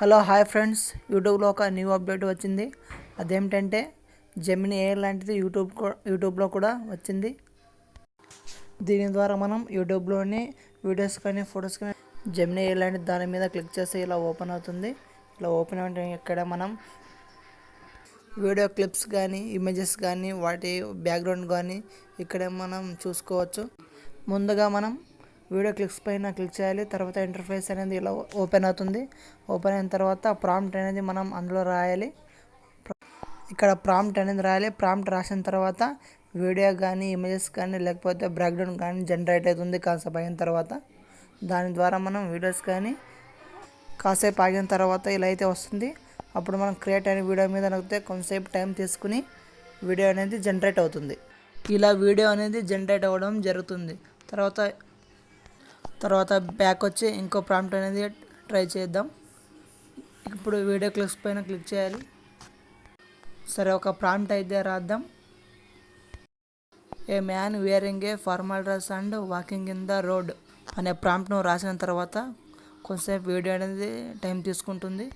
Hello hi friends, యూట్యూబ్లో ఒక new update వచ్చింది. అదేమిటంటే జెమినీ AI లాంటిది యూట్యూబ్లో కూడా వచ్చింది. దీని ద్వారా మనం యూట్యూబ్లోని వీడియోస్ కానీ ఫొటోస్ కానీ జెమినీ AI లాంటి దాని మీద క్లిక్ చేస్తే ఇలా ఓపెన్ అవుతుంది. ఇలా ఓపెన్ అంటే ఇక్కడ మనం వీడియో క్లిప్స్ కానీ ఇమేజెస్ కానీ వాటి బ్యాక్గ్రౌండ్ కానీ ఇక్కడ మనం చూసుకోవచ్చు. ముందుగా మనం వీడియో క్లిప్స్ పైన క్లిక్ చేయాలి. తర్వాత ఇంటర్ఫేస్ అనేది ఇలా ఓపెన్ అవుతుంది. ఓపెన్ అయిన తర్వాత ప్రాంప్ట్ అనేది మనం అందులో రాయాలి. ఇక్కడ ప్రాంప్ట్ అనేది రాయాలి. ప్రాంప్ట్ రాసిన తర్వాత వీడియో కానీ ఇమేజెస్ కానీ లేకపోతే బ్యాక్గ్రౌండ్ కానీ జనరేట్ అవుతుంది. కాసేపు అయిన తర్వాత దాని ద్వారా మనం వీడియోస్ కానీ కాసేపు ఆగిన తర్వాత ఇలా అయితే వస్తుంది. అప్పుడు మనం క్రియేట్ అయిన వీడియో మీద నొక్కితే కొంతసేపు టైం తీసుకుని వీడియో అనేది జనరేట్ అవుతుంది. ఇలా వీడియో అనేది జనరేట్ అవ్వడం జరుగుతుంది. తర్వాత బ్యాక్ వచ్చి ఇంకో ప్రాంప్ట్ అనేది ట్రై చేద్దాం. ఇప్పుడు వీడియో క్లిప్స్ పైన క్లిక్ చేయాలి. సరే, ఒక ప్రాంప్ట్ అయితే రాద్దాం. ఏ man wearing a formal dress and walking in the road అనే ప్రాంప్ట్ను రాసిన తర్వాత కొంతసేపు వీడియో అనేది టైం తీసుకుంటుంది.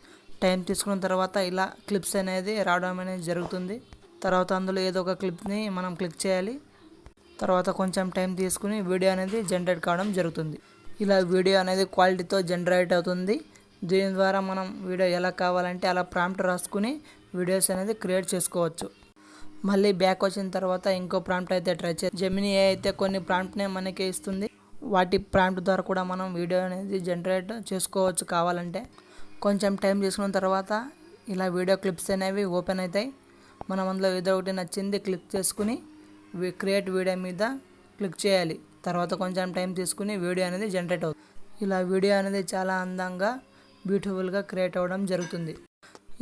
టైం తీసుకున్న తర్వాత ఇలా క్లిప్స్ అనేది రావడం అనేది జరుగుతుంది. తర్వాత అందులో ఏదో ఒక క్లిప్ని మనం క్లిక్ చేయాలి. తర్వాత కొంచెం టైం తీసుకుని వీడియో అనేది జనరేట్ కావడం జరుగుతుంది. ఇలా వీడియో అనేది క్వాలిటీతో జనరేట్ అవుతుంది. దీని ద్వారా మనం వీడియో ఎలా కావాలంటే అలా ప్రాంప్ట్ రాసుకుని వీడియోస్ అనేది క్రియేట్ చేసుకోవచ్చు. మళ్ళీ బ్యాక్ వచ్చిన తర్వాత ఇంకో ప్రాంప్ట్ అయితే ట్రై చేయాలి. జెమినీ AI అయితే కొన్ని ప్రాంప్ట్నే మనకి ఇస్తుంది. వాటి ప్రాంప్ట్ ద్వారా కూడా మనం వీడియో అనేది జనరేట్ చేసుకోవచ్చు కావాలంటే. కొంచెం టైం తీసుకున్న తర్వాత ఇలా వీడియో క్లిప్స్ అనేవి ఓపెన్ అవుతాయి. మనం అందులో ఏదో ఒకటి నచ్చింది క్లిక్ చేసుకుని క్రియేట్ వీడియో మీద క్లిక్ చేయాలి. తర్వాత కొంచెం టైం తీసుకుని వీడియో అనేది జనరేట్ అవుతుంది. ఇలా వీడియో అనేది చాలా అందంగా బ్యూటిఫుల్గా క్రియేట్ అవ్వడం జరుగుతుంది.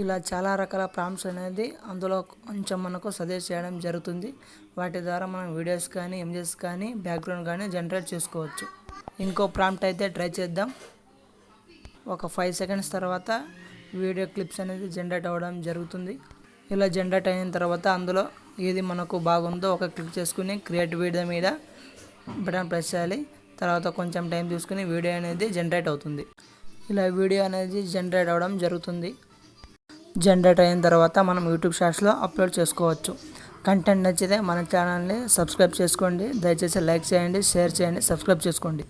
ఇలా చాలా రకాల ప్రాంప్ట్స్ అనేది అందులో కొంచెం మనకు సజెస్ట్ చేయడం జరుగుతుంది. వాటి ద్వారా మనం వీడియోస్ కానీ ఇమేజెస్ కానీ బ్యాక్గ్రౌండ్ కానీ జనరేట్ చేసుకోవచ్చు. ఇంకో ప్రాంప్ట్ అయితే ట్రై చేద్దాం. ఒక 5 సెకండ్స్ తర్వాత వీడియో క్లిప్స్ అనేది జనరేట్ అవ్వడం జరుగుతుంది. ఇలా జనరేట్ అయిన తర్వాత అందులో ఏది మనకు బాగుందో ఒక క్లిక్ చేసుకుని క్రియేట్ వీడియో మీద బటన్ ప్రెస్ చేయాలి. తర్వాత కొంచెం టైం తీసుకుని వీడియో అనేది జనరేట్ అవుతుంది. ఇలా వీడియో అనేది జనరేట్ అవ్వడం జరుగుతుంది. జనరేట్ అయిన తర్వాత మనం యూట్యూబ్ షార్ట్స్లో అప్లోడ్ చేసుకోవచ్చు. కంటెంట్ నచ్చితే మన ఛానల్ని సబ్స్క్రైబ్ చేసుకోండి. దయచేసి లైక్ చేయండి, షేర్ చేయండి, సబ్స్క్రైబ్ చేసుకోండి.